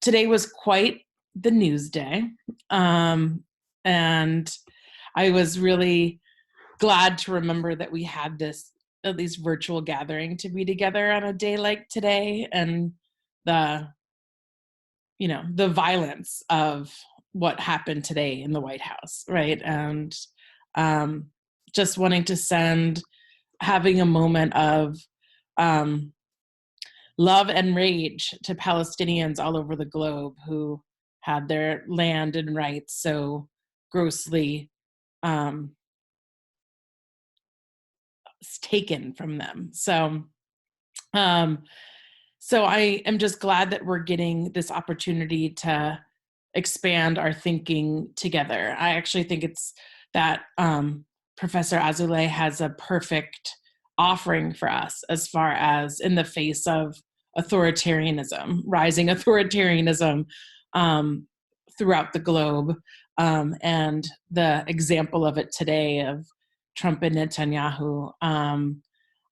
today was quite the news day. And I was really glad to remember that we had this at least virtual gathering to be together on a day like today, and the the violence of what happened today in the White House, right? And just wanting to having a moment of love and rage to Palestinians all over the globe who had their land and rights so grossly taken from them. So I am just glad that we're getting this opportunity to expand our thinking together. I actually think it's that Professor Azoulay has a perfect offering for us as far as in the face of authoritarianism, rising authoritarianism throughout the globe. And the example of it today of Trump and Netanyahu,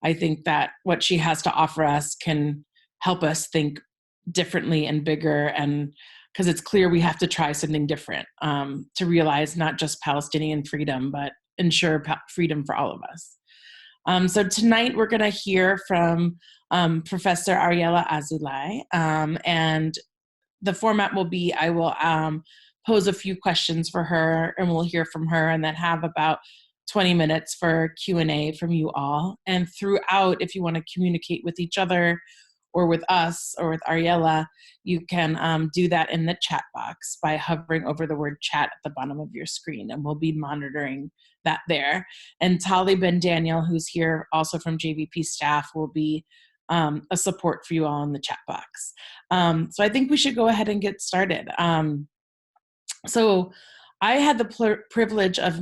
I think that what she has to offer us can help us think differently and bigger, and because it's clear we have to try something different to realize not just Palestinian freedom, but ensure freedom for all of us. So tonight we're going to hear from Professor Ariella Azoulay, and the format will be I will pose a few questions for her, and we'll hear from her, and then have about 20 minutes for Q&A from you all. And throughout, if you want to communicate with each other or with us or with Ariella, you can do that in the chat box by hovering over the word chat at the bottom of your screen, and we'll be monitoring that there. And Tali Ben Daniel, who's here also from JVP staff, will be a support for you all in the chat box. So I think we should go ahead and get started. So I had the privilege of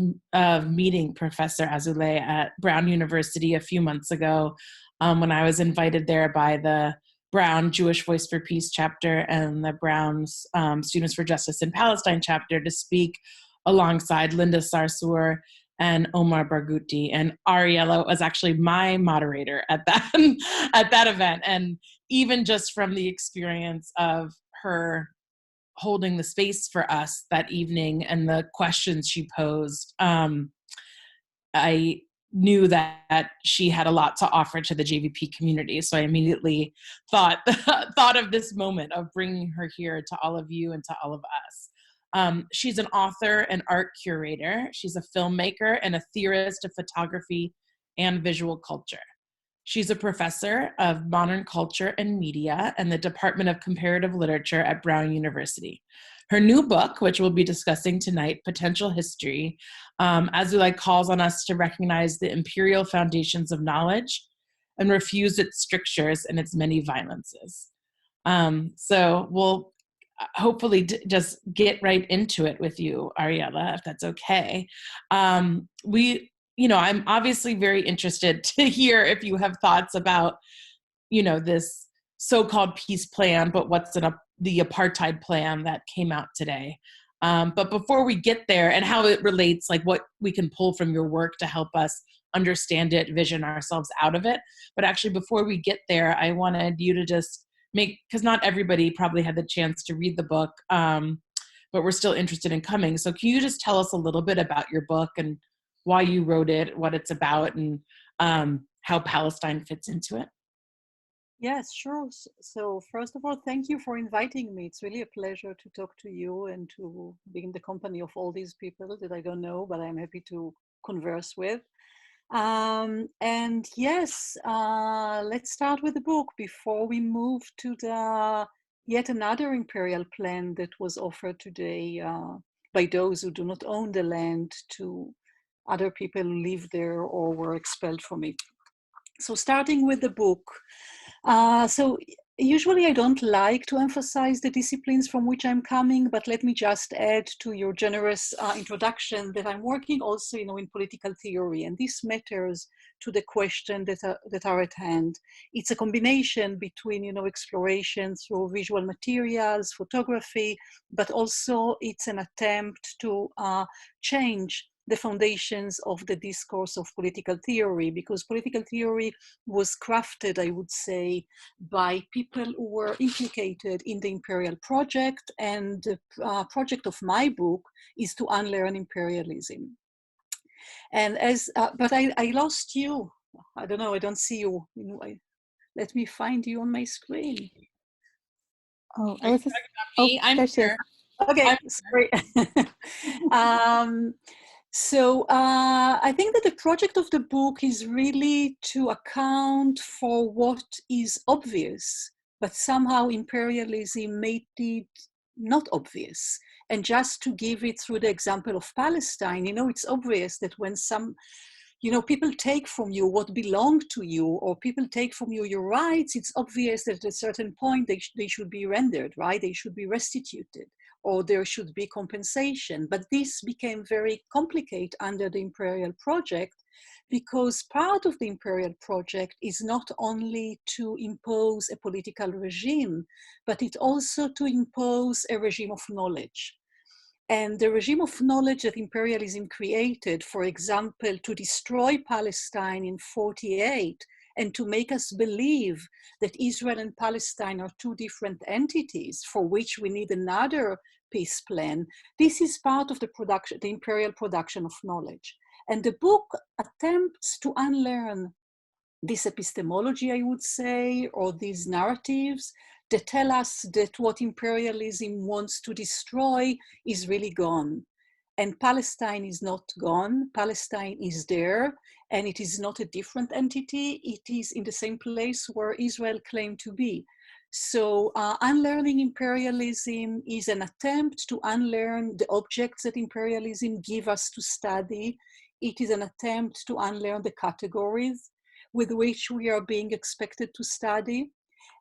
meeting Professor Azoulay at Brown University a few months ago when I was invited there by the Brown Jewish Voice for Peace chapter and the Brown Students for Justice in Palestine chapter to speak alongside Linda Sarsour and Omar Barghouti. And Ariella was actually my moderator at that event. And even just from the experience of her holding the space for us that evening and the questions she posed, I knew that she had a lot to offer to the JVP community. So I immediately thought of this moment of bringing her here to all of you and to all of us. She's an author and art curator. She's a filmmaker and a theorist of photography and visual culture. She's a professor of modern culture and media in the Department of Comparative Literature at Brown University. Her new book, which we'll be discussing tonight, Potential History, Azoulay calls on us to recognize the imperial foundations of knowledge and refuse its strictures and its many violences. So we'll hopefully just get right into it with you, Ariella, if that's okay. I'm obviously very interested to hear if you have thoughts about, this so-called peace plan, but what's in the apartheid plan that came out today. But before we get there and how it relates, like what we can pull from your work to help us understand it, vision ourselves out of it. But actually, before we get there, I wanted you to just because not everybody probably had the chance to read the book, but we're still interested in coming. So can you just tell us a little bit about your book and why you wrote it, what it's about, and how Palestine fits into it? Yes, sure. So first of all, thank you for inviting me. It's really a pleasure to talk to you and to be in the company of all these people that I don't know, but I'm happy to converse with. And yes, let's start with the book before we move to the yet another imperial plan that was offered today by those who do not own the land to other people who live there or were expelled from it. So starting with the book. So usually I don't like to emphasize the disciplines from which I'm coming, but let me just add to your generous introduction that I'm working also, in political theory, and this matters to the question that are at hand. It's a combination between, exploration through visual materials, photography, but also it's an attempt to change the foundations of the discourse of political theory, because political theory was crafted, I would say, by people who were implicated in the imperial project. And the project of my book is to unlearn imperialism. And but I lost you. I don't know, I don't see you. Let me find you on my screen. Oh, Are you Alissa. talking about me? I'm there she is. here. Okay, sorry. So I think that the project of the book is really to account for what is obvious, but somehow imperialism made it not obvious. And just to give it through the example of Palestine, it's obvious that when people take from you what belonged to you, or people take from you your rights, it's obvious that at a certain point they should be rendered, right? They should be restituted, or there should be compensation. But this became very complicated under the imperial project, because part of the imperial project is not only to impose a political regime, but it also to impose a regime of knowledge. And the regime of knowledge that imperialism created, for example, to destroy Palestine in 1948 and to make us believe that Israel and Palestine are two different entities for which we need another peace plan, this is part of the imperial production of knowledge. And the book attempts to unlearn this epistemology, I would say, or these narratives that tell us that what imperialism wants to destroy is really gone. And Palestine is not gone. Palestine is there, and it is not a different entity. It is in the same place where Israel claimed to be. So unlearning imperialism is an attempt to unlearn the objects that imperialism give us to study. It is an attempt to unlearn the categories with which we are being expected to study.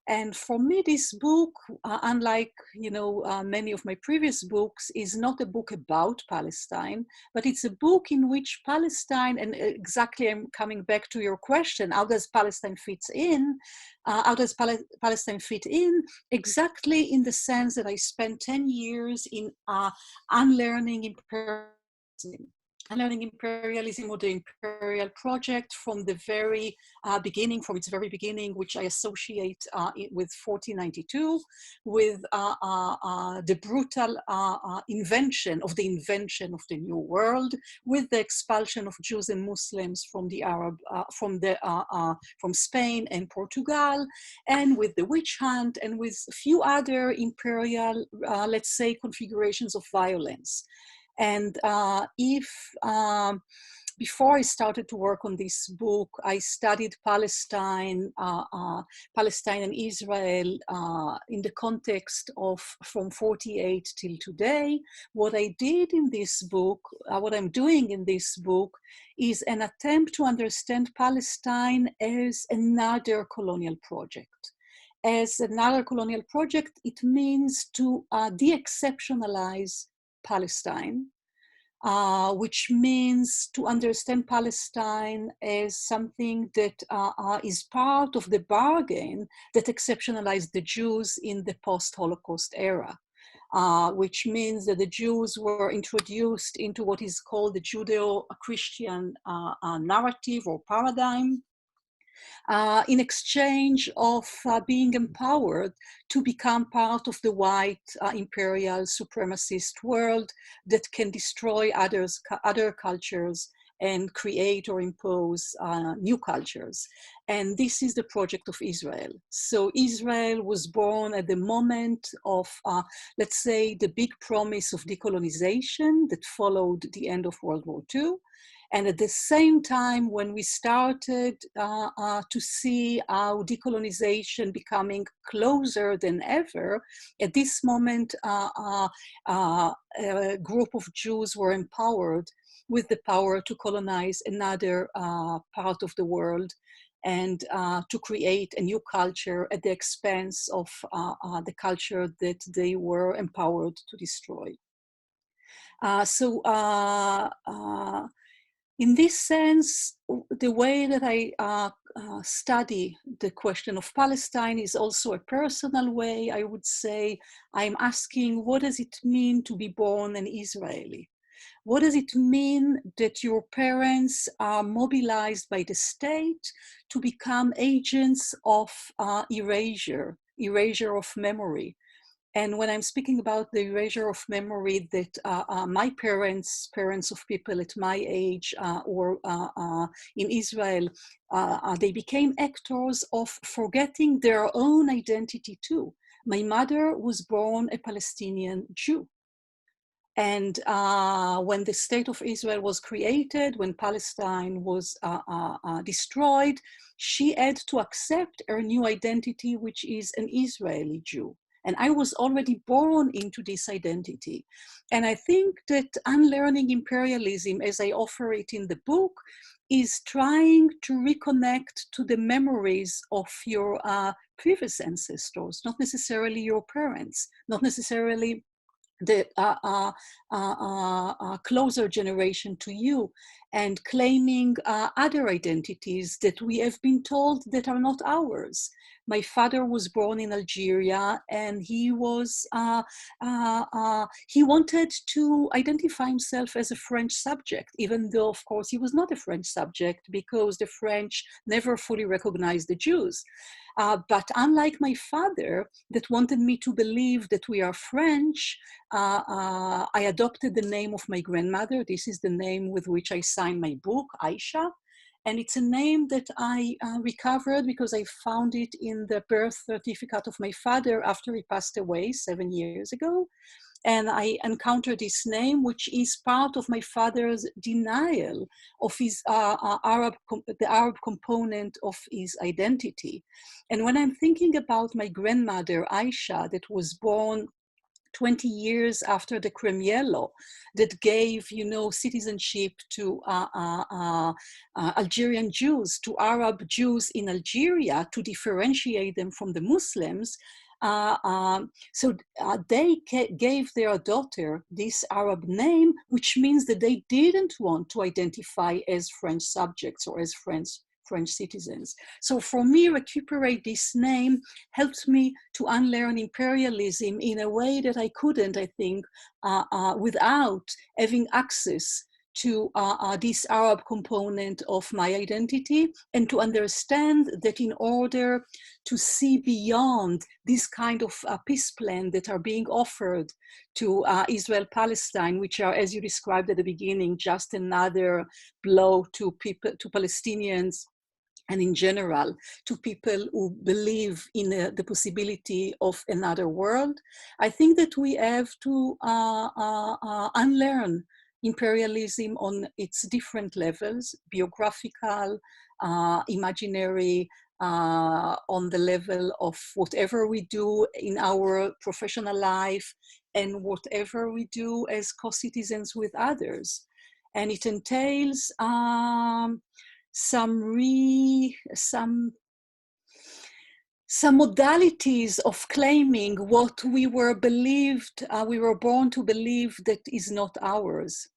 And for me, this book, unlike many of my previous books, is not a book about Palestine, but it's a book in which Palestine, and exactly I'm coming back to your question, how does Palestine fit in? How does Palestine fit in? Exactly in the sense that I spent 10 years in unlearning imperialism. Unlearning imperialism, or the imperial project, from the very beginning, from its very beginning, which I associate with 1492, with the brutal invention of the New World, with the expulsion of Jews and Muslims from the from Spain and Portugal, and with the witch hunt, and with a few other imperial, let's say, configurations of violence. And before I started to work on this book, I studied Palestine and Israel in the context of from 48 till today. What I did in this book, what I'm doing in this book, is an attempt to understand Palestine as another colonial project. As another colonial project, it means to de-exceptionalize Palestine, which means to understand Palestine as something that is part of the bargain that exceptionalized the Jews in the post-Holocaust era, which means that the Jews were introduced into what is called the Judeo-Christian narrative or paradigm, in exchange of being empowered to become part of the white imperial supremacist world that can destroy other cultures and create or impose new cultures. And this is the project of Israel. So Israel was born at the moment of, let's say, the big promise of decolonization that followed the end of World War II. And at the same time, when we started to see how decolonization becoming closer than ever, at this moment, a group of Jews were empowered with the power to colonize another part of the world and to create a new culture at the expense of the culture that they were empowered to destroy. In this sense, the way that I study the question of Palestine is also a personal way. I would say I'm asking, what does it mean to be born an Israeli? What does it mean that your parents are mobilized by the state to become agents of erasure of memory? And when I'm speaking about the erasure of memory, that my parents of people at my age or in Israel, they became actors of forgetting their own identity too. My mother was born a Palestinian Jew. And when the state of Israel was created, when Palestine was destroyed, she had to accept her new identity, which is an Israeli Jew. And I was already born into this identity. And I think that Unlearning Imperialism, as I offer it in the book, is trying to reconnect to the memories of your previous ancestors, not necessarily your parents, not necessarily the closer generation to you, and claiming other identities that we have been told that are not ours. My father was born in Algeria, and he wanted to identify himself as a French subject, even though, of course, he was not a French subject because the French never fully recognized the Jews. But unlike my father, that wanted me to believe that we are French, I adopted the name of my grandmother. This is the name with which I signed my book, Aisha. And it's a name that I recovered because I found it in the birth certificate of my father after he passed away 7 years ago. And I encountered this name, which is part of my father's denial of his the Arab component of his identity. And when I'm thinking about my grandmother, Aisha, that was born 20 years after the Crimea law that gave, citizenship to Algerian Jews, to Arab Jews in Algeria to differentiate them from the Muslims. They gave their daughter this Arab name, which means that they didn't want to identify as French subjects or as French citizens. So for me, recuperate this name helped me to unlearn imperialism in a way that I couldn't, I think, without having access to this Arab component of my identity, and to understand that in order to see beyond this kind of peace plan that are being offered to Israel-Palestine, which are, as you described at the beginning, just another blow to people, to Palestinians, and in general, to people who believe in the possibility of another world, I think that we have to unlearn imperialism on its different levels, biographical, imaginary, on the level of whatever we do in our professional life and whatever we do as co-citizens with others. And it entails some modalities of claiming what we were born to believe that is not ours,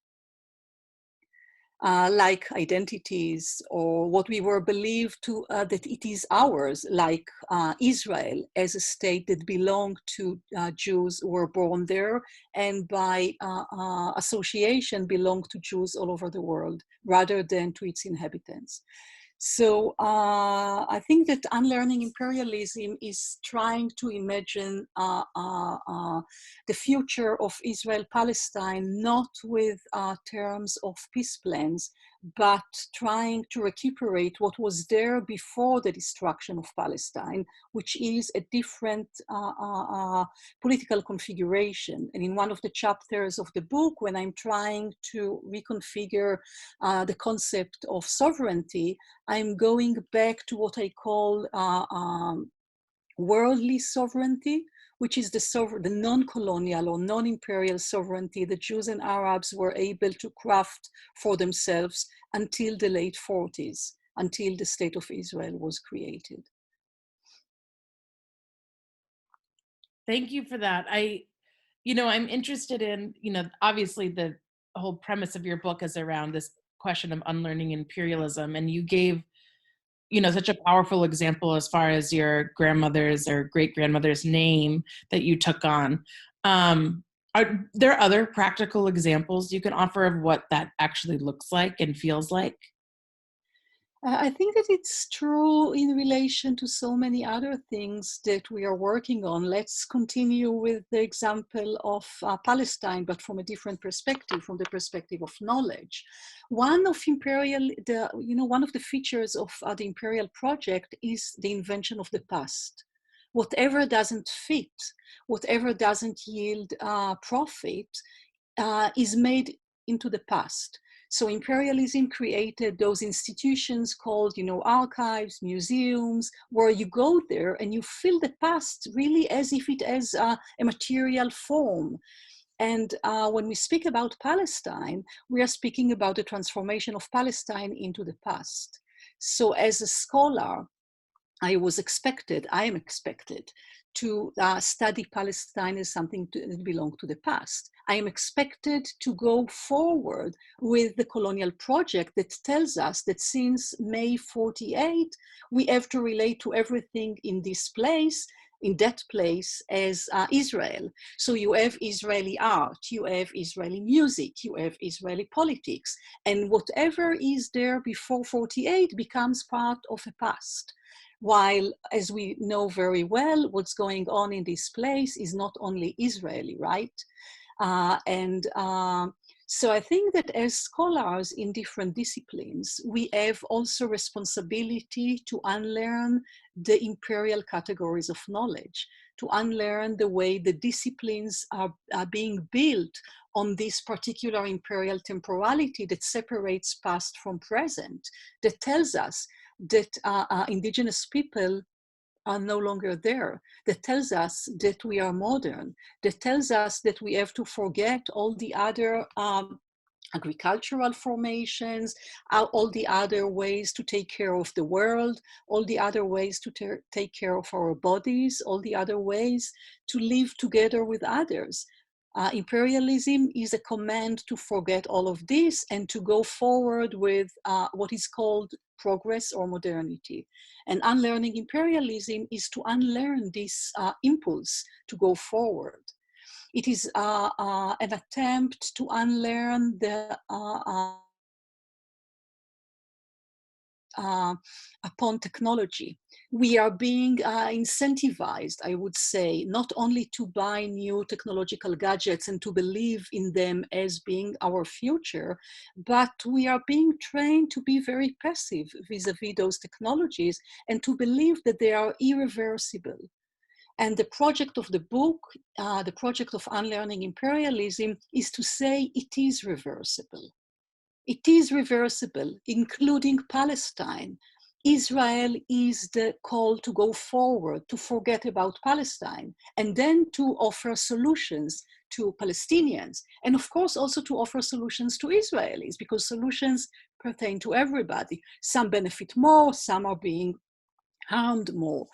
like identities, or what we were believed to that it is ours, like Israel as a state that belonged to Jews who were born there, and by association belonged to Jews all over the world, rather than to its inhabitants. So I think that unlearning imperialism is trying to imagine the future of Israel-Palestine, not with terms of peace plans, but trying to recuperate what was there before the destruction of Palestine, which is a different political configuration. And in one of the chapters of the book, when I'm trying to reconfigure the concept of sovereignty, I'm going back to what I call worldly sovereignty, which is the non-colonial or non-imperial sovereignty that Jews and Arabs were able to craft for themselves until the late 40s, until the State of Israel was created. Thank you for that. I'm interested in, obviously the whole premise of your book is around this question of unlearning imperialism, and you gave such a powerful example as far as your grandmother's or great-grandmother's name that you took on. Are there other practical examples you can offer of what that actually looks like and feels like? I think that it's true in relation to so many other things that we are working on. Let's continue with the example of Palestine, but from a different perspective, from the perspective of knowledge. One of the features of the imperial project is the invention of the past. Whatever doesn't fit, whatever doesn't yield profit, is made into the past. So imperialism created those institutions called, archives, museums, where you go there and you feel the past really as if it has a material form. And when we speak about Palestine, we are speaking about the transformation of Palestine into the past. So as a scholar, I am expected to study Palestine as something that belongs to the past. I am expected to go forward with the colonial project that tells us that since May 48, we have to relate to everything in that place as Israel. So you have Israeli art, you have Israeli music, you have Israeli politics, and whatever is there before 48 becomes part of a past. While, as we know very well, what's going on in this place is not only Israeli, right? So I think that as scholars in different disciplines, we have also responsibility to unlearn the imperial categories of knowledge, to unlearn the way the disciplines are being built on this particular imperial temporality that separates past from present, that tells us that indigenous people are no longer there, that tells us that we are modern, that tells us that we have to forget all the other agricultural formations, all the other ways to take care of the world, all the other ways to take care of our bodies, all the other ways to live together with others. Imperialism is a command to forget all of this and to go forward with what is called progress or modernity. And unlearning imperialism is to unlearn this impulse to go forward. It is an attempt to unlearn the upon technology. We are being incentivized, I would say, not only to buy new technological gadgets and to believe in them as being our future, but we are being trained to be very passive vis-a-vis those technologies and to believe that they are irreversible. And the project of the book, the project of Unlearning Imperialism, is to say it is reversible. It is reversible, including Palestine. Israel is the call to go forward, to forget about Palestine, and then to offer solutions to Palestinians, and of course also to offer solutions to Israelis, because solutions pertain to everybody. Some benefit more, some are being harmed more.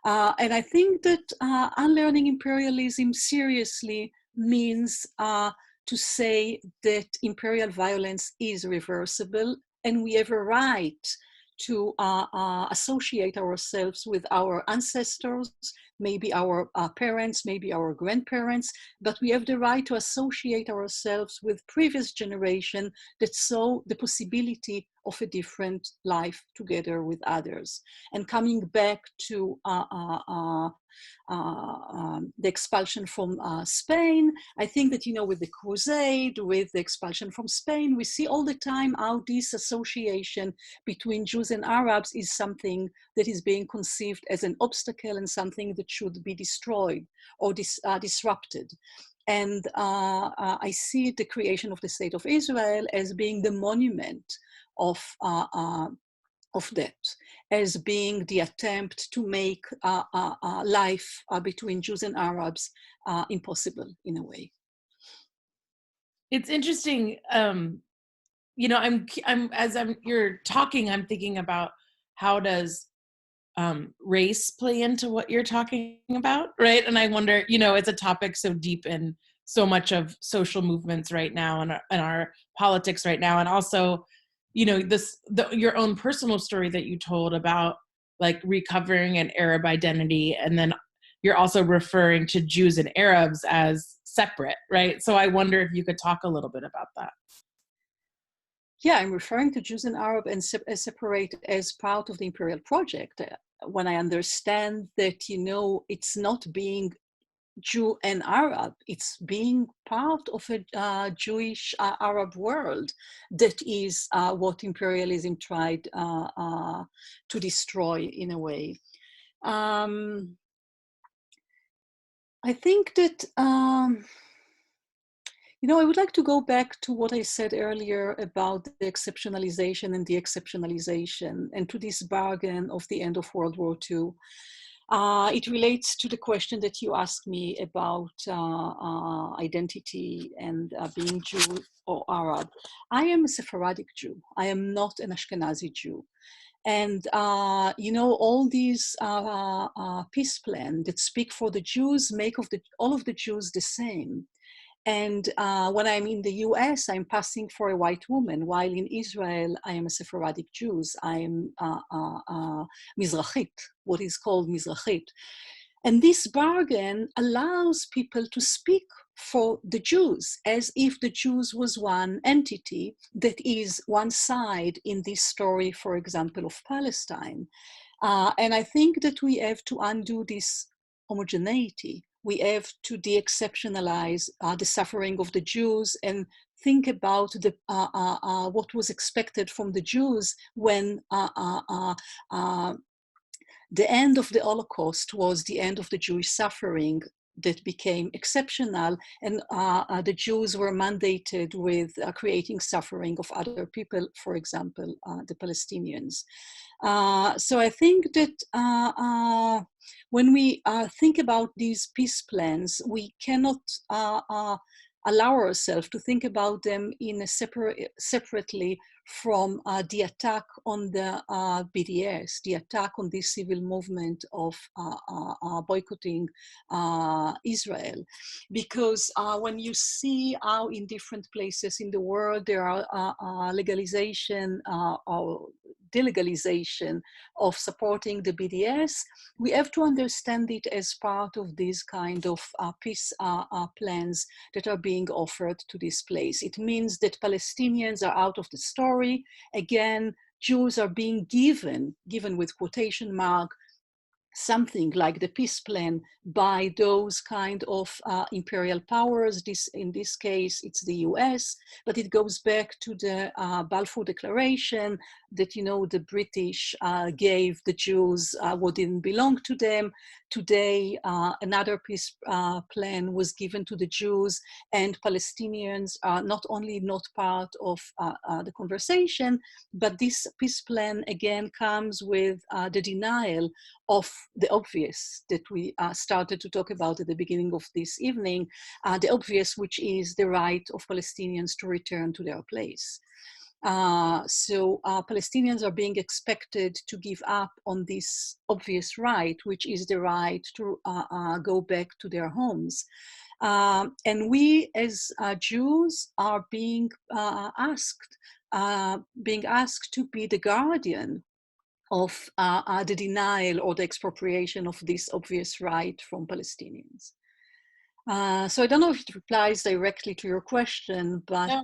And I think that unlearning imperialism seriously means to say that imperial violence is reversible, and we have a right to associate ourselves with our ancestors, maybe our parents, maybe our grandparents, but we have the right to associate ourselves with previous generation that saw the possibility of a different life together with others. And coming back to the expulsion from Spain, I think that, with the crusade, with the expulsion from Spain, we see all the time how this association between Jews and Arabs is something that is being conceived as an obstacle and something that should be destroyed or disrupted. And I see the creation of the State of Israel as being the monument of that, as being the attempt to make life between Jews and Arabs impossible in a way. It's interesting. You're talking, I'm thinking about how does race play into what you're talking about, right? And I wonder, it's a topic so deep in so much of social movements right now and our politics right now, and also, your own personal story that you told about like recovering an Arab identity, and then you're also referring to Jews and Arabs as separate, right? So I wonder if you could talk a little bit about that. Yeah, I'm referring to Jews and Arab and separate as part of the imperial project. When I understand that, you know, it's not being Jew and Arab, it's being part of a Jewish Arab world. That is what imperialism tried to destroy in a way. I think that, you know, I would like to go back to what I said earlier about the exceptionalization and the exceptionalization, and to this bargain of the end of World War II. It relates to the question that you asked me about identity and being Jew or Arab. I am a Sephardic Jew. I am not an Ashkenazi Jew. And, you know, all these peace plans that speak for the Jews make all of the Jews the same. And when I'm in the US, I'm passing for a white woman, while in Israel, I am a Sephardic Jew. I am Mizrahit, what is called Mizrahit. And this bargain allows people to speak for the Jews as if the Jews was one entity that is one side in this story, for example, of Palestine. And I think that we have to undo this homogeneity. We have to de-exceptionalize the suffering of the Jews and think about what was expected from the Jews when the end of the Holocaust was the end of the Jewish suffering that became exceptional, and the Jews were mandated with creating suffering of other people, for example, the Palestinians. So I think that when we think about these peace plans, we cannot allow ourselves to think about them in a separately from the attack on the BDS, the attack on this civil movement of boycotting Israel. Because when you see how in different places in the world there are legalization or delegalization of supporting the BDS, we have to understand it as part of these kind of peace plans that are being offered to this place. It means that Palestinians are out of the story. Again, Jews are being given with quotation mark, something like the peace plan by those kind of imperial powers. In this case, it's the US, but it goes back to the Balfour Declaration that, you know, the British gave the Jews what didn't belong to them. Today, another peace plan was given to the Jews, and Palestinians are not only not part of the conversation, but this peace plan again comes with the denial of the obvious that we started to talk about at the beginning of this evening, the obvious, which is the right of Palestinians to return to their place. So Palestinians are being expected to give up on this obvious right, which is the right to go back to their homes. And we as Jews are being asked to be the guardian of the denial or the expropriation of this obvious right from Palestinians. So I don't know if it replies directly to your question, but No,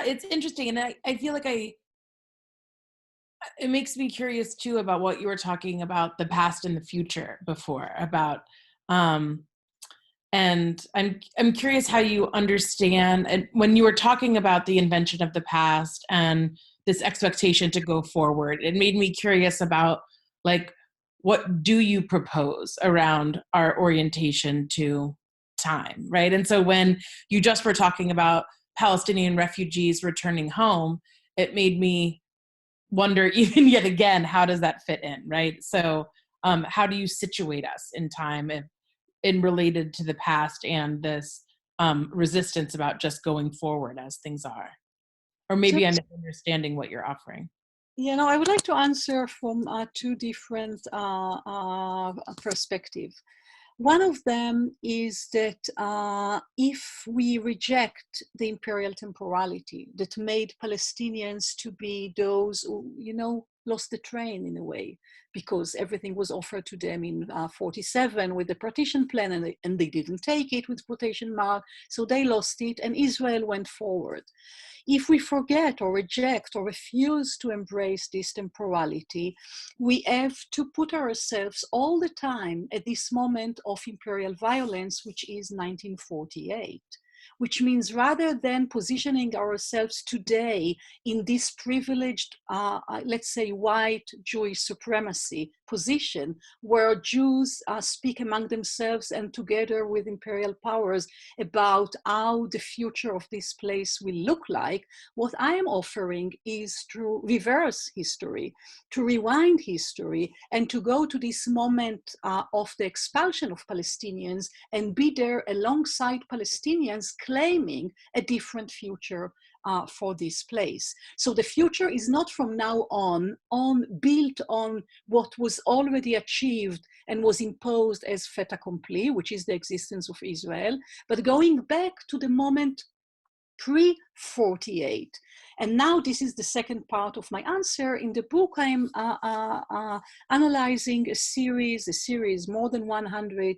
it's interesting, and I feel like it makes me curious too about what you were talking about, the past and the future before, about and I'm curious how you understand, and when you were talking about the invention of the past and this expectation to go forward, it made me curious about, like, what do you propose around our orientation to time, right? And so when you just were talking about Palestinian refugees returning home, it made me wonder even yet again, how does that fit in, right? So how do you situate us in time in related to the past and this resistance about just going forward as things are? Or maybe I'm misunderstanding what you're offering. You know, I would like to answer from two different perspectives. One of them is that if we reject the imperial temporality that made Palestinians to be those who, you know, lost the train in a way, because everything was offered to them in 47 with the partition plan, and they didn't take it with quotation mark, so they lost it, and Israel went forward. If we forget or reject or refuse to embrace this temporality, we have to put ourselves all the time at this moment of imperial violence, which is 1948. Which means rather than positioning ourselves today in this privileged, let's say, white Jewish supremacy position, where Jews speak among themselves and together with imperial powers about how the future of this place will look like, what I am offering is to reverse history, to rewind history, and to go to this moment of the expulsion of Palestinians and be there alongside Palestinians claiming a different future for this place. So the future is not from now on built on what was already achieved and was imposed as fait accompli, which is the existence of Israel, but going back to the moment pre-48. And now this is the second part of my answer. In the book, I'm analyzing a series, more than 100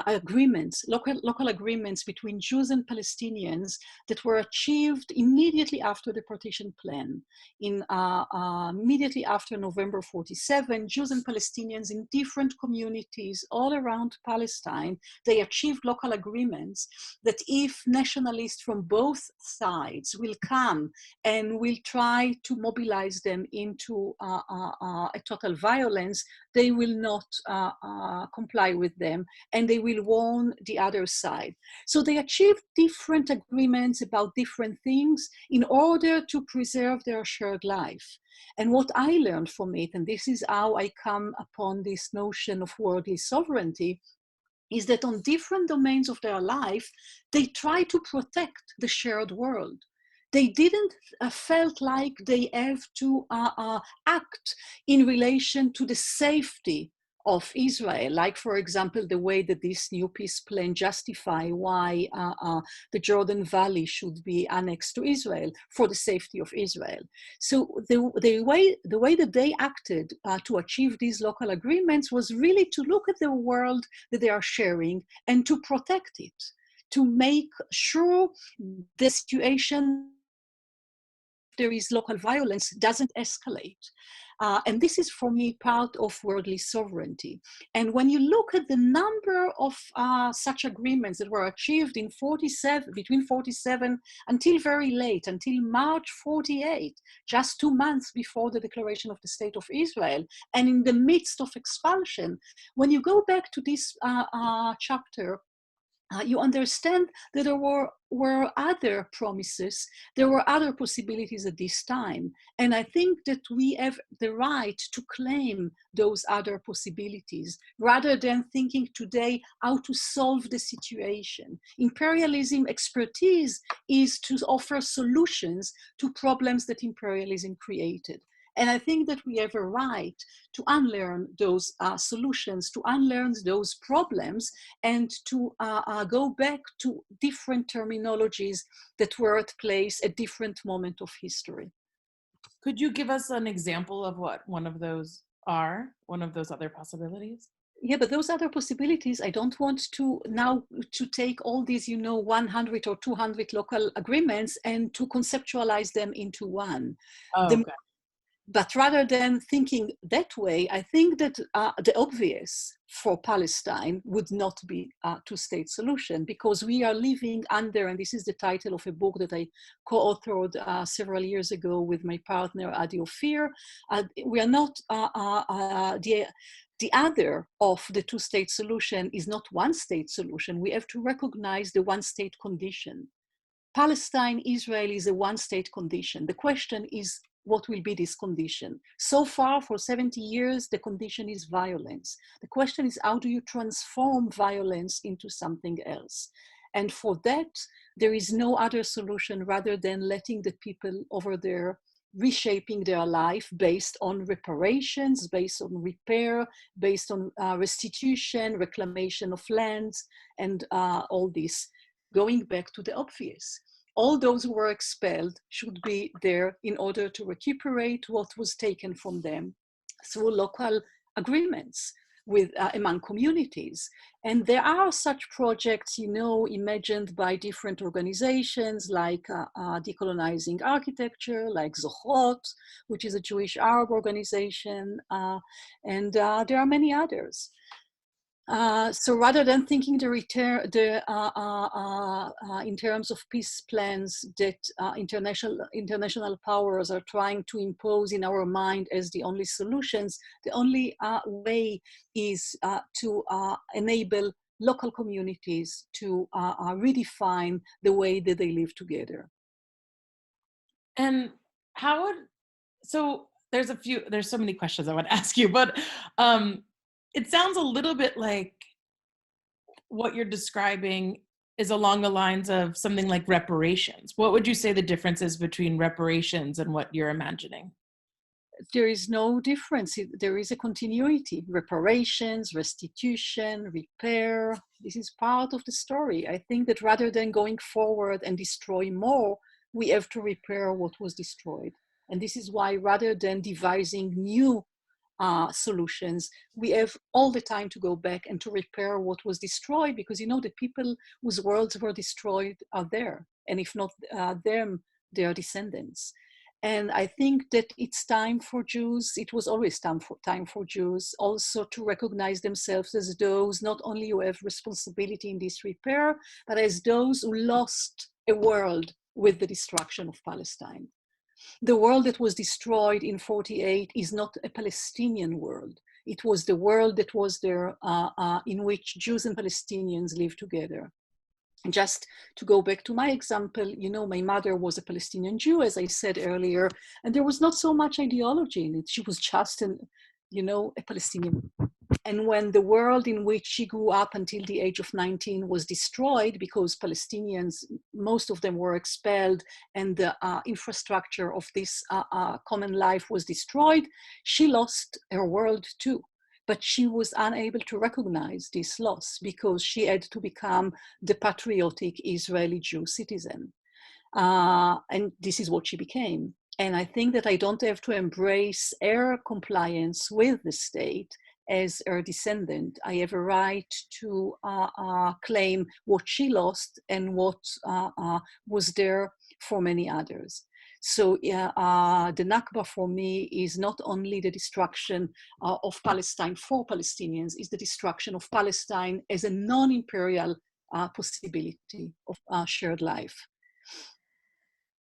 agreements, local agreements between Jews and Palestinians that were achieved immediately after the partition plan. Immediately after November 47, Jews and Palestinians in different communities all around Palestine, they achieved local agreements that if nationalists from both sides will come and will try to mobilize them into a total violence, they will not comply with them, and they will warn the other side. So they achieved different agreements about different things in order to preserve their shared life. And what I learned from it, and this is how I come upon this notion of worldly sovereignty, is that on different domains of their life, they try to protect the shared world. They didn't felt like they have to act in relation to the safety of Israel, like, for example, the way that this new peace plan justify why the Jordan Valley should be annexed to Israel for the safety of Israel. So the way that they acted to achieve these local agreements was really to look at the world that they are sharing and to protect it, to make sure the situation, there is local violence, doesn't escalate. And this is, for me, part of worldly sovereignty. And when you look at the number of such agreements that were achieved in between 47 until very late, until March 48, just 2 months before the declaration of the State of Israel, and in the midst of expulsion, when you go back to this chapter, you understand that there were other promises, there were other possibilities at this time. And I think that we have the right to claim those other possibilities rather than thinking today how to solve the situation. Imperialism expertise is to offer solutions to problems that imperialism created. And I think that we have a right to unlearn those solutions, to unlearn those problems, and to go back to different terminologies that were at place at different moments of history. Could you give us an example of what one of those other possibilities? Yeah, but those other possibilities, I don't want to now to take all these, 100 or 200 local agreements and to conceptualize them into one. Oh, okay. But rather than thinking that way, I think that the obvious for Palestine would not be a two-state solution, because we are living under, and this is the title of a book that I co-authored several years ago with my partner, Adi Ophir. We are not, the other of the two-state solution is not one-state solution. We have to recognize the one-state condition. Palestine, Israel is a one-state condition. The question is, what will be this condition? So far, for 70 years, the condition is violence. The question is, how do you transform violence into something else? And for that, there is no other solution rather than letting the people over there reshaping their life based on reparations, based on repair, based on restitution, reclamation of lands, and all this, going back to the obvious. all those who were expelled should be there in order to recuperate what was taken from them through local agreements with among communities. And there are such projects, you know, imagined by different organizations like Decolonizing Architecture, like Zochrot, which is a Jewish Arab organization, and there are many others. So rather than thinking in terms of peace plans that international powers are trying to impose in our mind as the only solutions, the only way is to enable local communities to redefine the way that they live together. And how would, so there's so many questions I want to ask you, but it sounds a little bit like what you're describing is along the lines of something like reparations. What would you say the difference is between reparations and what you're imagining? There is no difference. There is a continuity. Reparations, restitution, repair. This is part of the story. I think that rather than going forward and destroy more, we have to repair what was destroyed. And this is why rather than devising new solutions, we have all the time to go back and to repair what was destroyed, because you know the people whose worlds were destroyed are there, and if not them, their descendants. And I think that it's time for Jews, it was always time for Jews also to recognize themselves as those not only who have responsibility in this repair, but as those who lost a world with the destruction of Palestine. The world that was destroyed in 48 is not a Palestinian world. It was the world that was there in which Jews and Palestinians lived together. And just to go back to my example, you know, my mother was a Palestinian Jew, as I said earlier, and there was not so much ideology in it. She was just a Palestinian. And when the world in which she grew up until the age of 19 was destroyed because Palestinians, most of them were expelled, and the infrastructure of this common life was destroyed, she lost her world too. But she was unable to recognize this loss because she had to become the patriotic Israeli Jew citizen. And this is what she became. And I think that I don't have to embrace her compliance with the state as her descendant. I have a right to claim what she lost and what was there for many others. So the Nakba for me is not only the destruction of Palestine for Palestinians, it's the destruction of Palestine as a non-imperial possibility of shared life.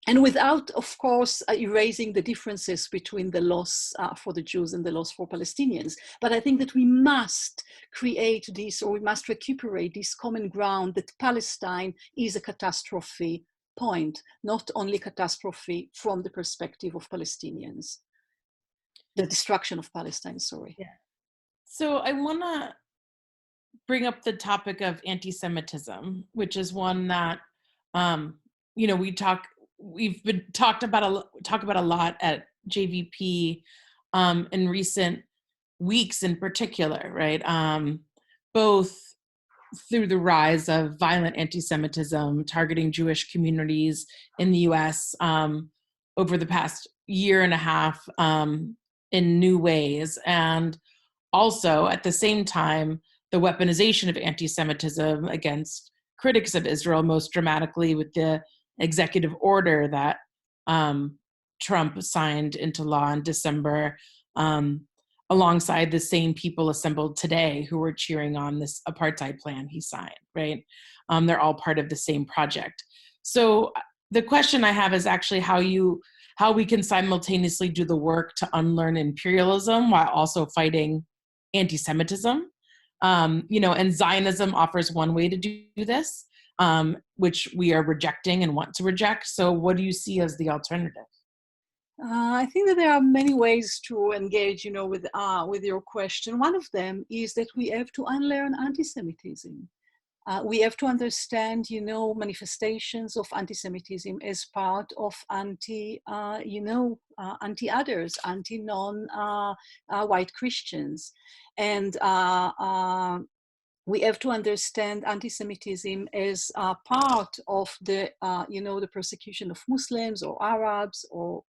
And without, of course, erasing the differences between the loss for the Jews and the loss for Palestinians. But I think that we must create this, or we must recuperate this common ground that Palestine is a catastrophe point, not only catastrophe from the perspective of Palestinians. The destruction of Palestine, sorry. Yeah. So I want to bring up the topic of anti-Semitism, which is one that, we've been talked about a lot at JVP in recent weeks in particular, right? Both through the rise of violent anti-Semitism targeting Jewish communities in the US over the past year and a half in new ways. And also at the same time, the weaponization of anti-Semitism against critics of Israel, most dramatically with the executive order that Trump signed into law in December, alongside the same people assembled today who were cheering on this apartheid plan he signed, right? They're all part of the same project. So the question I have is actually how we can simultaneously do the work to unlearn imperialism while also fighting anti-Semitism. And Zionism offers one way to do this, which we are rejecting and want to reject. So what do you see as the alternative? I think that there are many ways to engage, with your question. One of them is that we have to unlearn anti-Semitism. We have to understand, manifestations of anti-Semitism as part of anti-others, anti-non-white Christians. And we have to understand anti-Semitism as part of the, the persecution of Muslims or Arabs or,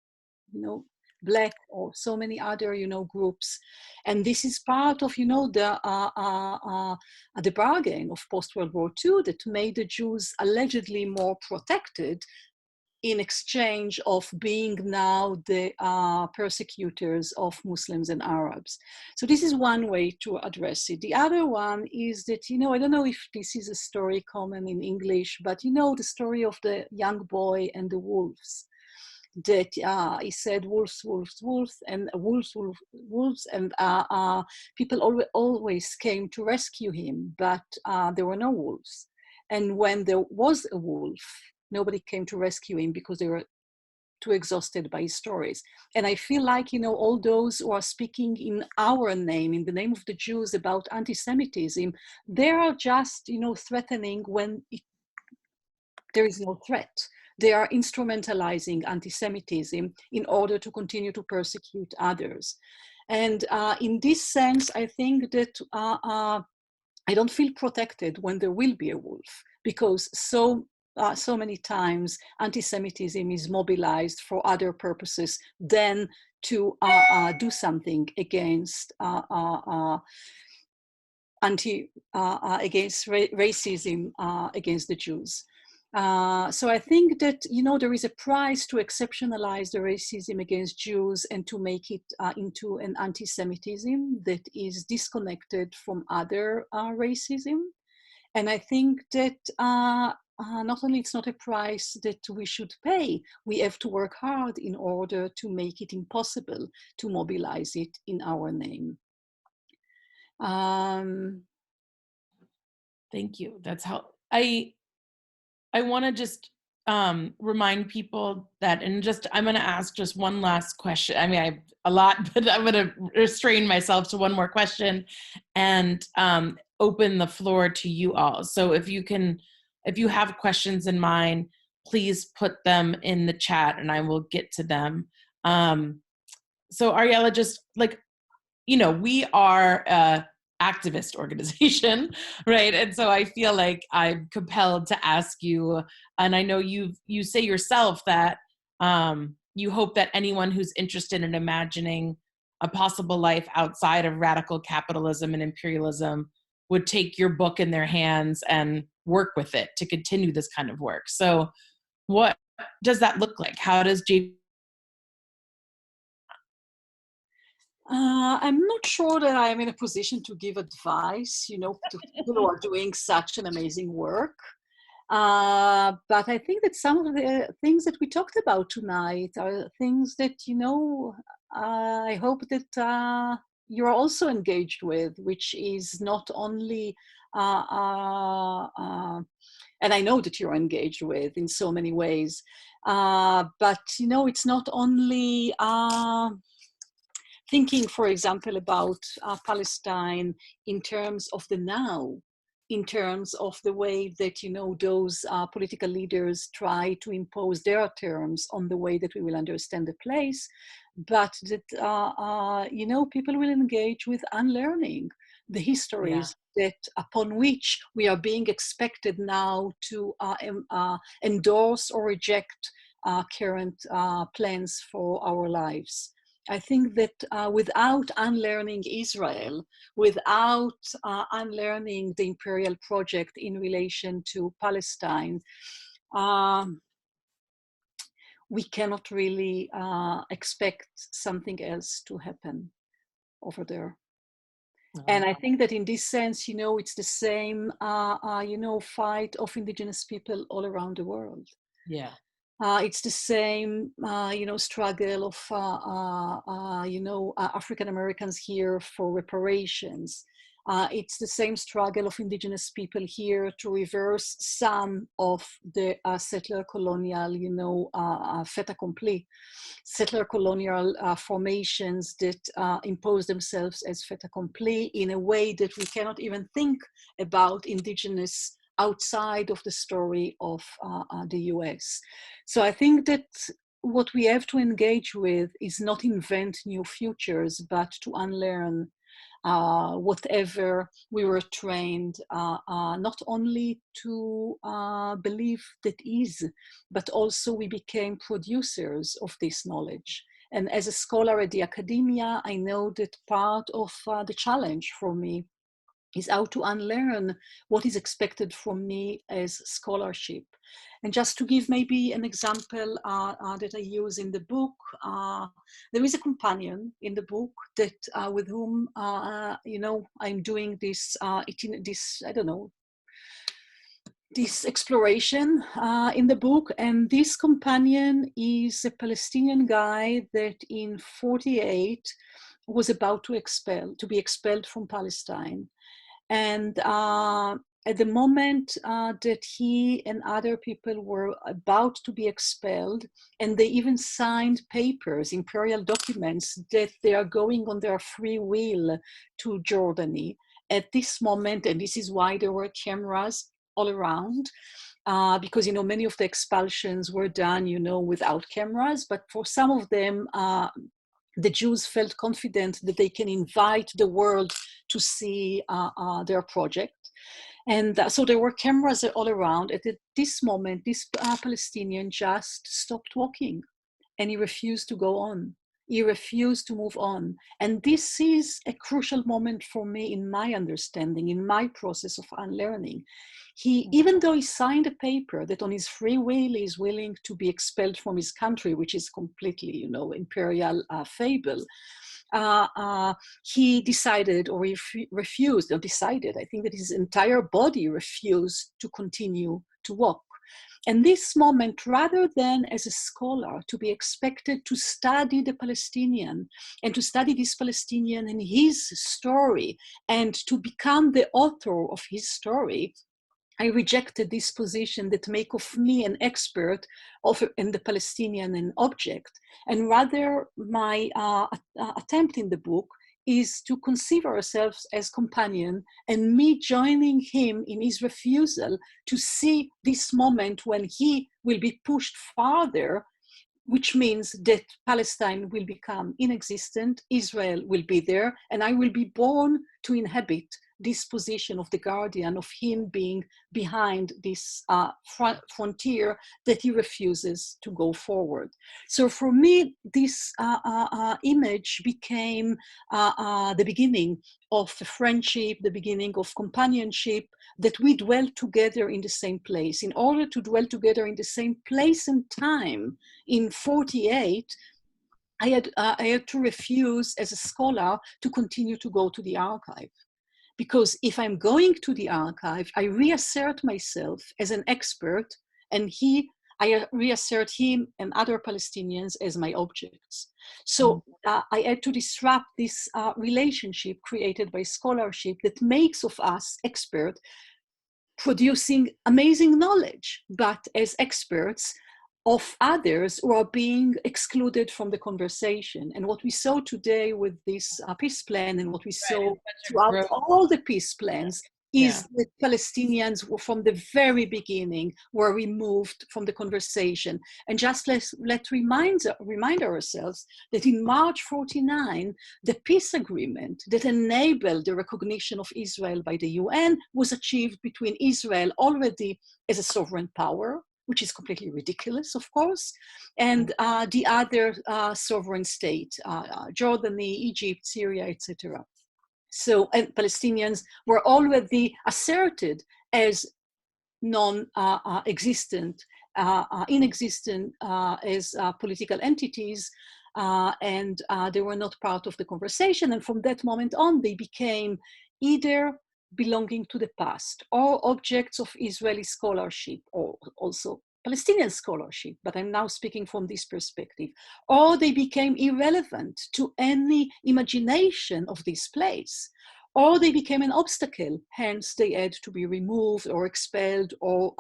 Black or so many other, groups. And this is part of, the bargain of post-World War II that made the Jews allegedly more protected in exchange of being now the persecutors of Muslims and Arabs. So this is one way to address it. The other one is that, I don't know if this is a story common in English, but the story of the young boy and the wolves. That he said wolves, wolves, wolves, and wolves, wolves, wolves, and people always came to rescue him, but there were no wolves. And when there was a wolf, nobody came to rescue him because they were too exhausted by his stories. And I feel like, all those who are speaking in our name, in the name of the Jews about anti-Semitism, they are just, threatening when there is no threat. They are instrumentalizing anti-Semitism in order to continue to persecute others. And in this sense, I think that I don't feel protected when there will be a wolf, because so many times anti-Semitism is mobilized for other purposes than to do something against against racism against the Jews. So I think that, there is a price to exceptionalize the racism against Jews and to make it into an anti-Semitism that is disconnected from other racism. And I think that not only it's not a price that we should pay, we have to work hard in order to make it impossible to mobilize it in our name. Thank you. That's how I want to just remind people that, and I'm going to ask just one last question. I mean, I have a lot, but I'm going to restrain myself to one more question and open the floor to you all. So if you have questions in mind, please put them in the chat and I will get to them. So Ariella, just we are activist organization, right? And so I feel like I'm compelled to ask you, and I know you say yourself that you hope that anyone who's interested in imagining a possible life outside of radical capitalism and imperialism would take your book in their hands and work with it to continue this kind of work. So what does that look like? How does I'm not sure that I'm in a position to give advice, to people who are doing such an amazing work. But I think that some of the things that we talked about tonight are things that, I hope that you're also engaged with, which is not only, and I know that you're engaged with in so many ways, but, it's not only thinking, for example, about Palestine in terms of the now, in terms of the way that, those political leaders try to impose their terms on the way that we will understand the place, but that, people will engage with unlearning the histories that upon which we are being expected now to endorse or reject current plans for our lives. I think that without unlearning Israel, without unlearning the imperial project in relation to Palestine, we cannot really expect something else to happen over there. And I think that in this sense, it's the same, fight of indigenous people all around the world. Yeah. It's the same, struggle of, African Americans here for reparations. It's the same struggle of indigenous people here to reverse some of the settler colonial, fait accompli, settler colonial formations that impose themselves as fait accompli in a way that we cannot even think about indigenous outside of the story of the US. So I think that what we have to engage with is not invent new futures, but to unlearn whatever we were trained not only to believe that is, but also we became producers of this knowledge. And as a scholar at the academia, I know that part of the challenge for me is how to unlearn what is expected from me as scholarship. And just to give maybe an example that I use in the book, there is a companion in the book that with whom I'm doing this this exploration in the book. And this companion is a Palestinian guy that in 1948 was about to be expelled from Palestine. And at the moment that he and other people were about to be expelled, and they even signed papers, imperial documents, that they are going on their free will to Jordany. At this moment, and this is why there were cameras all around, because many of the expulsions were done without cameras, but for some of them the Jews felt confident that they can invite the world to see their project. And so there were cameras all around. At this moment, this Palestinian just stopped walking, and he refused to go on. He refused to move on. And this is a crucial moment for me in my understanding, in my process of unlearning. Even though he signed a paper that on his free will he is willing to be expelled from his country, which is completely, imperial fable, he decided, or he refused, or decided, I think that his entire body refused to continue to walk. And this moment, rather than as a scholar to be expected to study the Palestinian and to study this Palestinian and his story and to become the author of his story, I rejected this position that make of me an expert in the Palestinian an object. And rather my attempt in the book is to conceive ourselves as companion, and me joining him in his refusal to see this moment when he will be pushed farther, which means that Palestine will become inexistent, Israel will be there, and I will be born to inhabit this position of the guardian, of him being behind this frontier that he refuses to go forward. So for me, this image became the beginning of a friendship, the beginning of companionship, that we dwell together in the same place. In order to dwell together in the same place and time, in 1948, I had to refuse as a scholar to continue to go to the archive. Because if I'm going to the archive, I reassert myself as an expert, and I reassert him and other Palestinians as my objects. So I had to disrupt this relationship created by scholarship that makes of us experts, producing amazing knowledge, but as experts of others who are being excluded from the conversation. And what we saw today with this peace plan, and what we saw throughout all the peace plans, is that Palestinians were, from the very beginning, were removed from the conversation. And just let's remind ourselves that in March 1949, the peace agreement that enabled the recognition of Israel by the UN was achieved between Israel, already as a sovereign power, which is completely ridiculous, of course, and the other sovereign state, Jordany, Egypt, Syria, etc. So, and Palestinians were already asserted as non-existent, inexistent as political entities, and they were not part of the conversation. And from that moment on, they became either belonging to the past, or objects of Israeli scholarship, or also Palestinian scholarship, but I'm now speaking from this perspective, or they became irrelevant to any imagination of this place, or they became an obstacle, hence they had to be removed or expelled or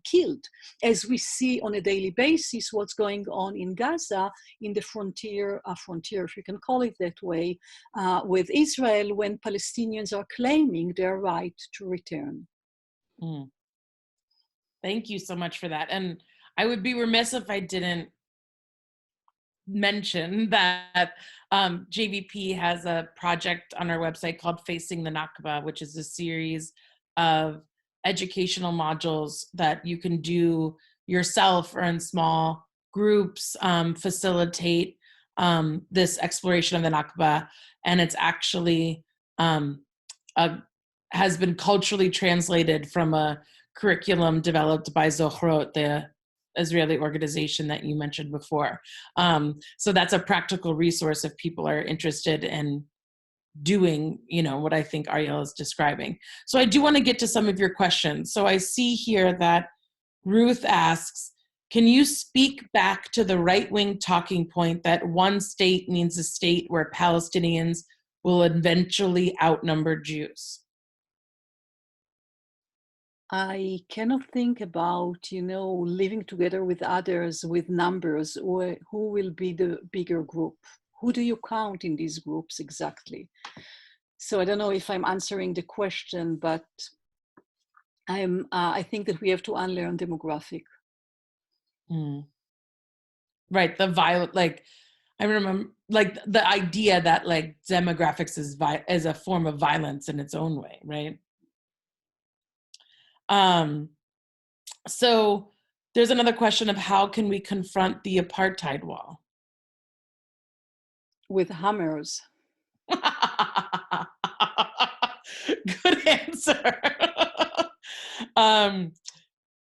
killed, as we see on a daily basis what's going on in Gaza, in the frontier, if you can call it that way, with Israel, when Palestinians are claiming their right to return. Thank you so much for that. And I would be remiss if I didn't mention that JVP has a project on our website called Facing the Nakba, which is a series of educational modules that you can do yourself or in small groups, facilitate this exploration of the Nakba. And it's actually has been culturally translated from a curriculum developed by Zochrot, the Israeli organization that you mentioned before. So that's a practical resource if people are interested in doing, what I think Ariella is describing. So I do want to get to some of your questions. So I see here that Ruth asks, can you speak back to the right-wing talking point that one state means a state where Palestinians will eventually outnumber Jews? I cannot think about, living together with others with numbers, or who will be the bigger group. Who do you count in these groups exactly? So I don't know if I'm answering the question, but I think that we have to unlearn demographic. Right, I remember, the idea that demographics is a form of violence in its own way, right? So there's another question of how can we confront the apartheid wall? With hammers. Good answer.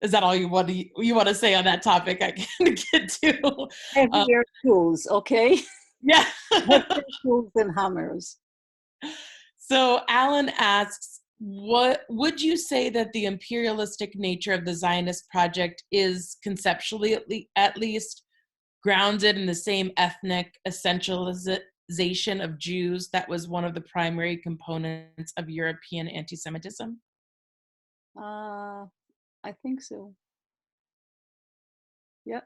Is that all you want to say on that topic? I can get to heavier tools, okay? Yeah. Heavier tools than hammers. So Alan asks, what would you say that the imperialistic nature of the Zionist project is conceptually at least grounded in the same ethnic essentialization of Jews that was one of the primary components of European anti-Semitism? I think so. Yeah.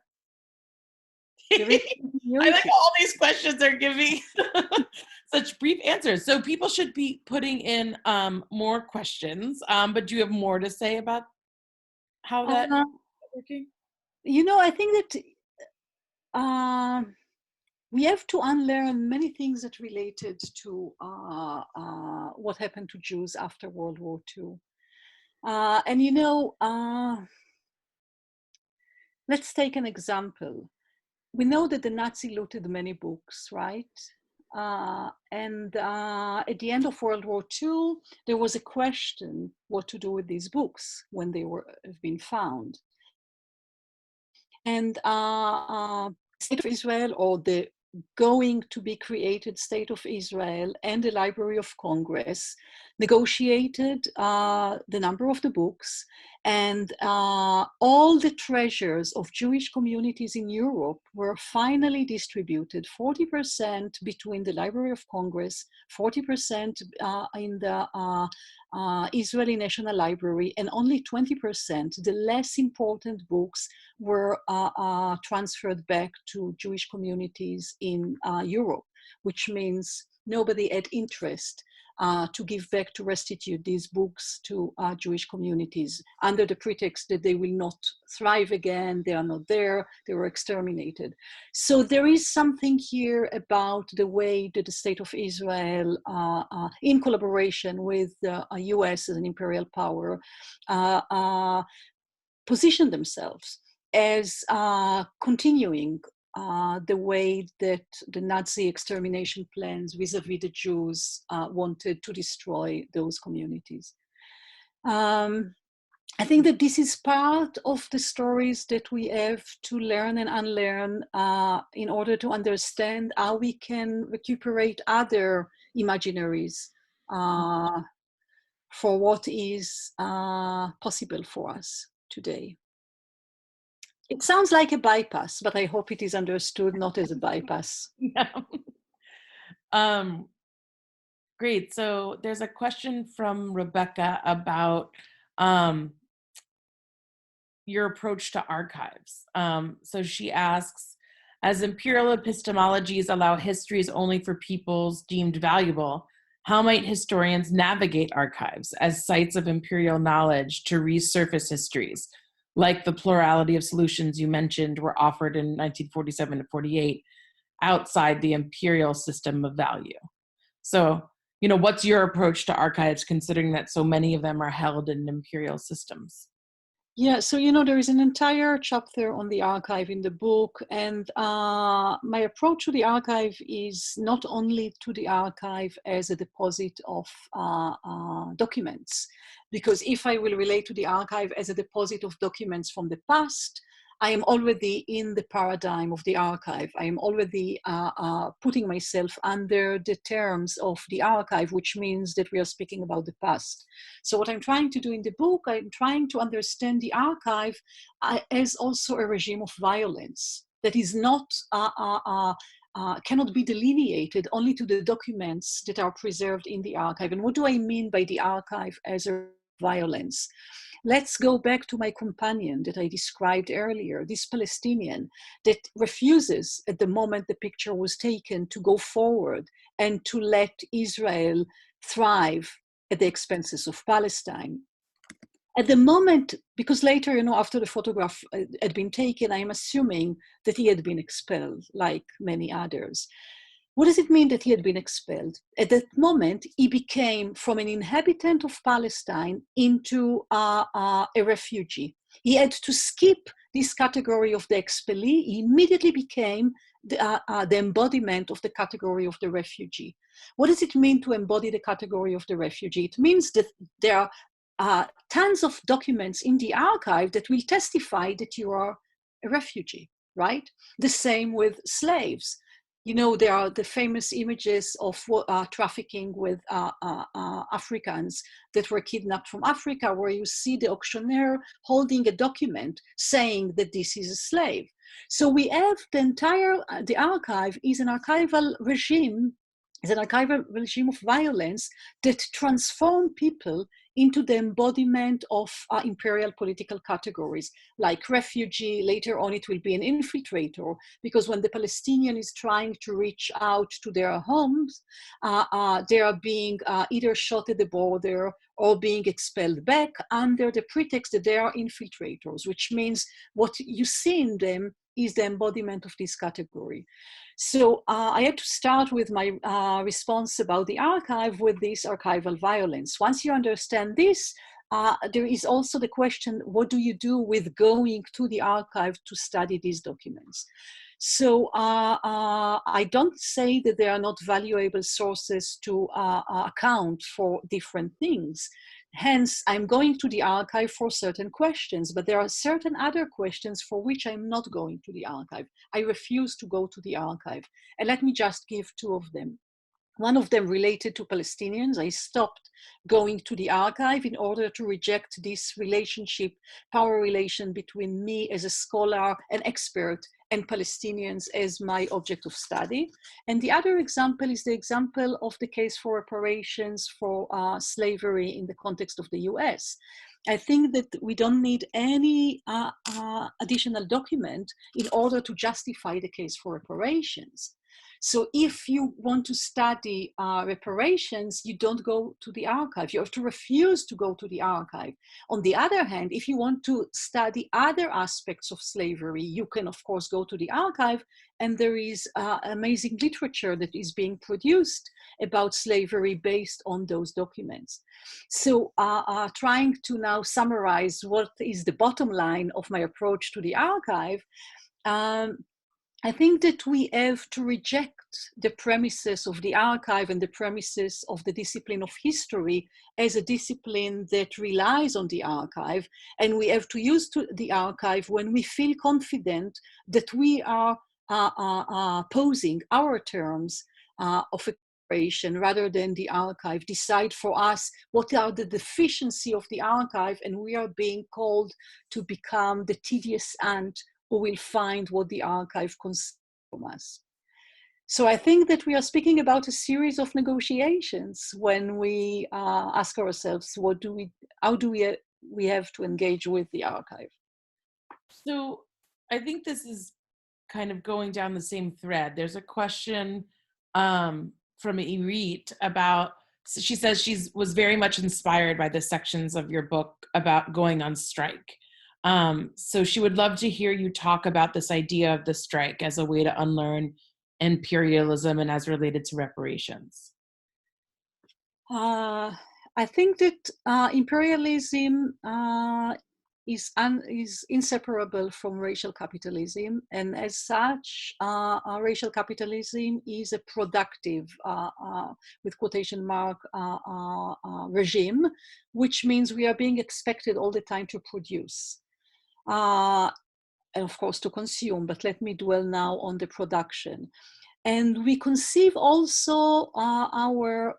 I like all these questions are giving such brief answers. So people should be putting in more questions. But do you have more to say about how that is working? I think that we have to unlearn many things that related to what happened to Jews after World War II. Let's take an example. We know that the Nazi looted many books, right? And at the end of World War II, there was a question what to do with these books when they have been found. And State of Israel, or the going to be created State of Israel, and the Library of Congress negotiated the number of the books, and all the treasures of Jewish communities in Europe were finally distributed, 40% between the Library of Congress, 40% in the Israeli National Library, and only 20%, the less important books, were transferred back to Jewish communities in Europe, which means nobody had interest to give back, to restitute these books to Jewish communities under the pretext that they will not thrive again, they are not there, they were exterminated. So there is something here about the way that the State of Israel, in collaboration with the US as an imperial power, position themselves as continuing the way that the Nazi extermination plans vis-a-vis the Jews wanted to destroy those communities. I think that this is part of the stories that we have to learn and unlearn in order to understand how we can recuperate other imaginaries for what is possible for us today. It sounds like a bypass, but I hope it is understood not as a bypass. Yeah. Great. So there's a question from Rebecca about your approach to archives. So she asks, as imperial epistemologies allow histories only for peoples deemed valuable, how might historians navigate archives as sites of imperial knowledge to resurface histories, like the plurality of solutions you mentioned were offered in 1947 to 48, outside the imperial system of value. So, what's your approach to archives, considering that so many of them are held in imperial systems? Yeah, so there is an entire chapter on the archive in the book, and my approach to the archive is not only to the archive as a deposit of documents, because if I will relate to the archive as a deposit of documents from the past, I am already in the paradigm of the archive. I am already putting myself under the terms of the archive, which means that we are speaking about the past. So what I'm trying to do in the book, I'm trying to understand the archive as also a regime of violence that is not, cannot be delineated only to the documents that are preserved in the archive. And what do I mean by the archive as a violence? Let's go back to my companion that I described earlier, this Palestinian that refuses at the moment the picture was taken to go forward and to let Israel thrive at the expenses of Palestine. At the moment, because later, after the photograph had been taken, I'm assuming that he had been expelled like many others. What does it mean that he had been expelled? At that moment, he became from an inhabitant of Palestine into a refugee. He had to skip this category of the expellee. He immediately became the embodiment of the category of the refugee. What does it mean to embody the category of the refugee? It means that there are tons of documents in the archive that will testify that you are a refugee, right? The same with slaves. There are the famous images of trafficking with Africans that were kidnapped from Africa, where you see the auctioneer holding a document saying that this is a slave. So we have the archive is an archival regime, of violence that transform people into the embodiment of imperial political categories, like refugee. Later on, it will be an infiltrator, because when the Palestinian is trying to reach out to their homes, they are being either shot at the border or being expelled back under the pretext that they are infiltrators, which means what you see in them is the embodiment of this category. So I had to start with my response about the archive with this archival violence. Once you understand this, there is also the question, what do you do with going to the archive to study these documents? So I don't say that they are not valuable sources to account for different things. Hence, I'm going to the archive for certain questions, but there are certain other questions for which I'm not going to the archive. I refuse to go to the archive. And let me just give two of them. One of them related to Palestinians. I stopped going to the archive in order to reject this relationship, power relation between me as a scholar and expert and Palestinians as my object of study. And the other example is the example of the case for reparations for slavery in the context of the US. I think that we don't need any additional document in order to justify the case for reparations. So if you want to study reparations, you don't go to the archive. You have to refuse to go to the archive. On the other hand, if you want to study other aspects of slavery, you can, of course, go to the archive. And there is amazing literature that is being produced about slavery based on those documents. So trying to now summarize what is the bottom line of my approach to the archive, I think that we have to reject the premises of the archive and the premises of the discipline of history as a discipline that relies on the archive. And we have to use the archive when we feel confident that we are posing our terms of exploration rather than the archive decide for us what are the deficiency of the archive, and we are being called to become the tedious ant who will find what the archive conceals from us. So I think that we are speaking about a series of negotiations when we ask ourselves, how do we have to engage with the archive? So I think this is kind of going down the same thread. There's a question from Irit about, she says she was very much inspired by the sections of your book about going on strike. So she would love to hear you talk about this idea of the strike as a way to unlearn imperialism and as related to reparations? I think that imperialism is inseparable from racial capitalism, and as such, racial capitalism is a productive, with quotation mark, regime, which means we are being expected all the time to produce. And of course to consume, but let me dwell now on the production. And we conceive also our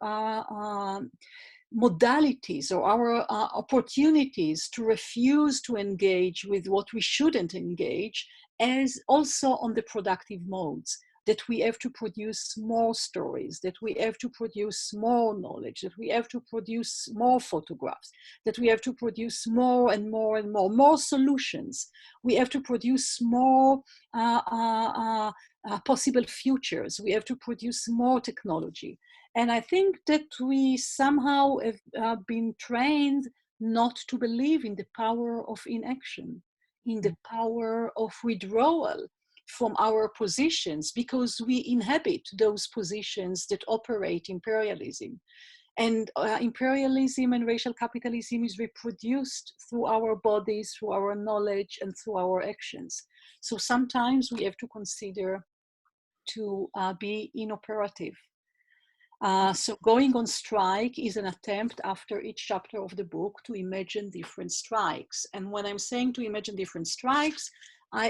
modalities or our opportunities to refuse to engage with what we shouldn't engage as also on the productive modes, that we have to produce more stories, that we have to produce more knowledge, that we have to produce more photographs, that we have to produce more and more and more solutions. We have to produce more possible futures. We have to produce more technology. And I think that we somehow have been trained not to believe in the power of inaction, in the power of withdrawal from our positions, because we inhabit those positions that operate imperialism. And imperialism and racial capitalism is reproduced through our bodies, through our knowledge, and through our actions. So sometimes we have to consider to be inoperative. So going on strike is an attempt after each chapter of the book to imagine different strikes. And when I'm saying to imagine different strikes,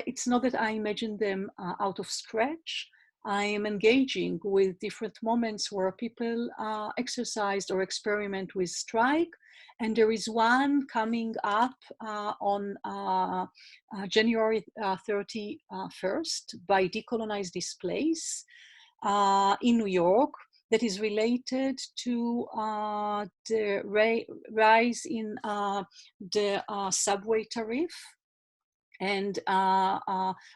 it's not that I imagine them out of scratch. I am engaging with different moments where people exercised or experiment with strike. And there is one coming up on January 31st by Decolonize This Place in New York, that is related to the rise in the subway tariff, and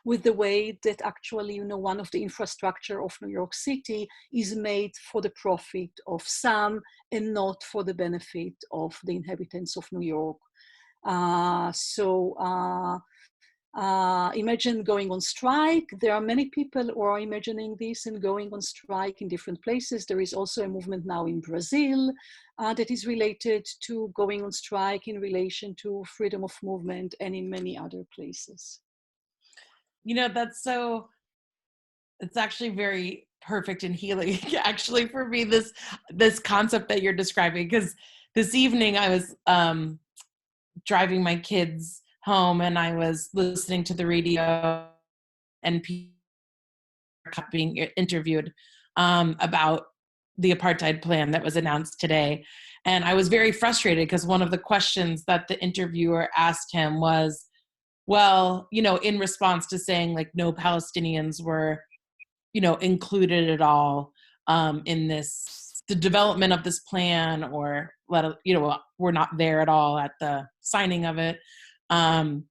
with the way that actually, one of the infrastructure of New York City is made for the profit of some and not for the benefit of the inhabitants of New York. Imagine going on strike. There are many people who are imagining this and going on strike in different places. There is also a movement now in Brazil that is related to going on strike in relation to freedom of movement, and in many other places. It's actually very perfect and healing actually for me, this concept that you're describing, because this evening I was driving my kids home and I was listening to the radio and people being interviewed about the apartheid plan that was announced today. And I was very frustrated because one of the questions that the interviewer asked him was, well, in response to saying like no Palestinians were, included at all in the development of this plan, or we're not there at all at the signing of it. And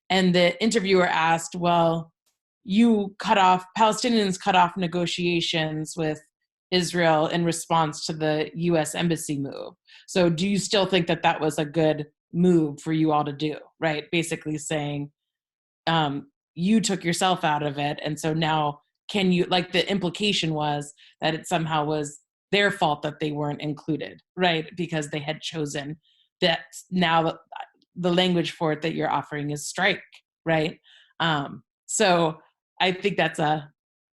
the interviewer asked, well, Palestinians cut off negotiations with Israel in response to the US embassy move. So do you still think that that was a good move for you all to do, right? Basically saying, you took yourself out of it. And so now the implication was that it somehow was their fault that they weren't included, right? Because they had chosen that. Now the language for it that you're offering is strike, right? So I think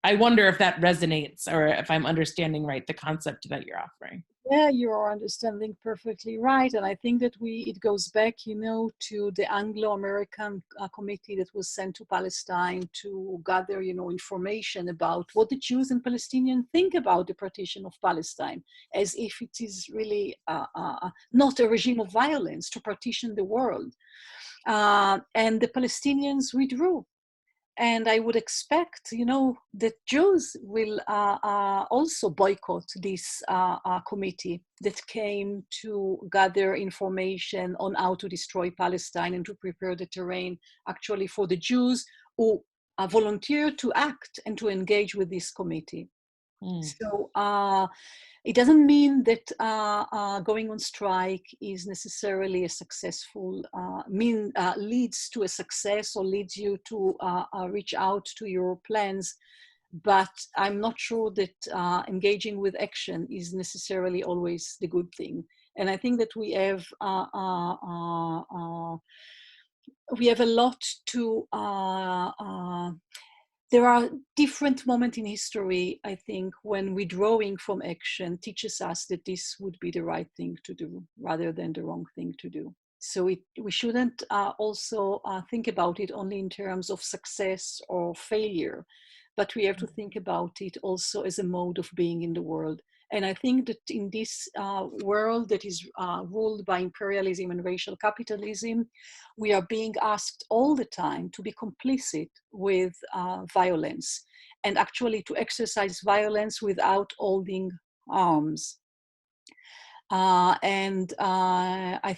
I wonder if that resonates, or if I'm understanding right the concept that you're offering. Yeah, you are understanding perfectly right. And I think that it goes back, to the Anglo-American committee that was sent to Palestine to gather, information about what the Jews and Palestinians think about the partition of Palestine, as if it is really not a regime of violence to partition the world. And the Palestinians withdrew. And I would expect, that Jews will also boycott this committee that came to gather information on how to destroy Palestine and to prepare the terrain actually for the Jews who volunteered to act and to engage with this committee. So it doesn't mean that going on strike is necessarily a successful, leads to a success or leads you to reach out to your plans. but I'm not sure that engaging with action is necessarily always the good thing. And I think that we have a lot to. There are different moments in history, I think, when withdrawing from action teaches us that this would be the right thing to do rather than the wrong thing to do. So we shouldn't also think about it only in terms of success or failure, but we have to think about it also as a mode of being in the world. And I think that in this world that is ruled by imperialism and racial capitalism, we are being asked all the time to be complicit with violence, and actually to exercise violence without holding arms. I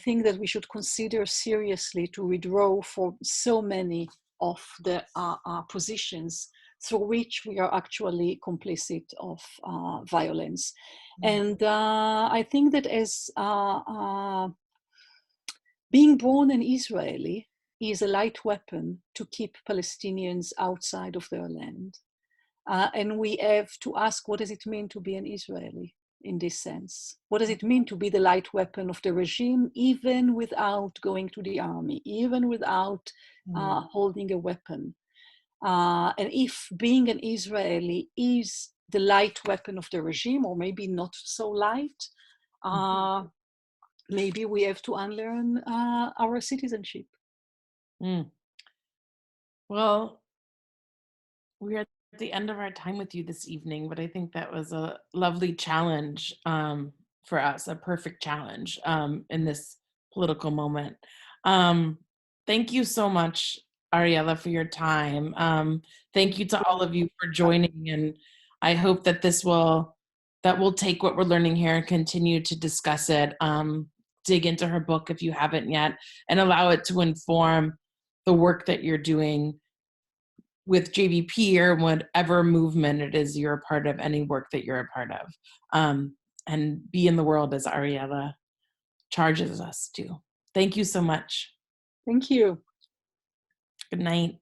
think that we should consider seriously to withdraw from so many of the positions through which we are actually complicit of violence. And I think that as being born an Israeli is a light weapon to keep Palestinians outside of their land. And we have to ask, what does it mean to be an Israeli in this sense? What does it mean to be the light weapon of the regime, even without going to the army, even without holding a weapon? And if being an Israeli is the light weapon of the regime, or maybe not so light, maybe we have to unlearn our citizenship. Well, we are at the end of our time with you this evening, but I think that was a lovely challenge for us, a perfect challenge in this political moment. Thank you so much, Ariella, for your time. Thank you to all of you for joining, and I hope that we'll take what we're learning here and continue to discuss it, dig into her book if you haven't yet, and allow it to inform the work that you're doing with JVP or whatever movement it is you're a part of, any work that you're a part of, and be in the world as Ariella charges us to. Thank you so much. Thank you. Good night.